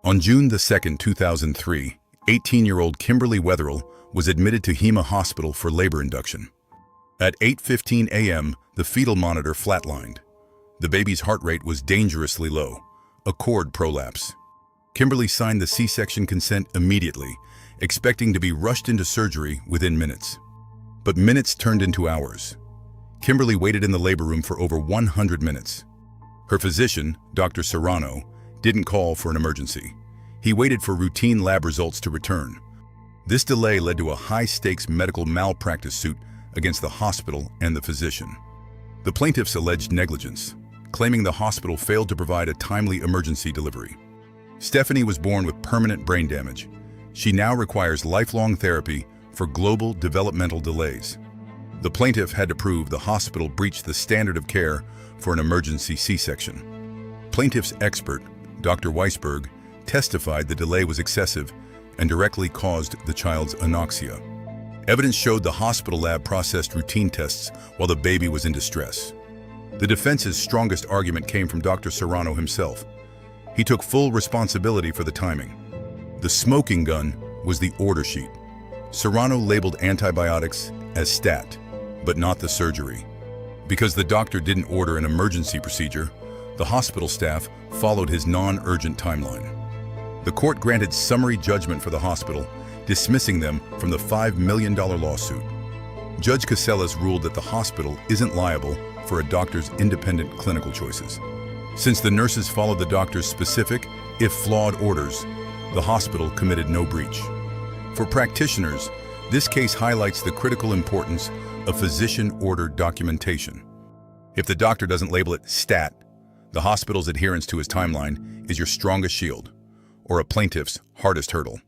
On June 2, 2003, 18-year-old Kimberly Wetherell was admitted to HIMA Hospital for labor induction. At 8:15 a.m., the fetal monitor flatlined. The baby's heart rate was dangerously low, a cord prolapse. Kimberly signed the C-section consent immediately, expecting to be rushed into surgery within minutes. But minutes turned into hours. Kimberly waited in the labor room for over 100 minutes. Her physician, Dr. Serrano, didn't call for an emergency. He waited for routine lab results to return. This delay led to a high-stakes medical malpractice suit against the hospital and the physician. The plaintiffs alleged negligence, claiming the hospital failed to provide a timely emergency delivery. Stephanie was born with permanent brain damage. She now requires lifelong therapy for global developmental delays. The plaintiff had to prove the hospital breached the standard of care for an emergency C-section. Plaintiff's expert, Dr. Weisberg, testified the delay was excessive and directly caused the child's anoxia. Evidence showed the hospital lab processed routine tests while the baby was in distress. The defense's strongest argument came from Dr. Serrano himself. He took full responsibility for the timing. The smoking gun was the order sheet. Serrano labeled antibiotics as stat, but not the surgery. Because the doctor didn't order an emergency procedure, the hospital staff followed his non-urgent timeline. The court granted summary judgment for the hospital, dismissing them from the $5 million lawsuit. Judge Casellas ruled that the hospital isn't liable for a doctor's independent clinical choices. Since the nurses followed the doctor's specific, if flawed, orders, the hospital committed no breach. For practitioners, this case highlights the critical importance of physician-ordered documentation. If the doctor doesn't label it stat, the hospital's adherence to his timeline is your strongest shield, or a plaintiff's hardest hurdle.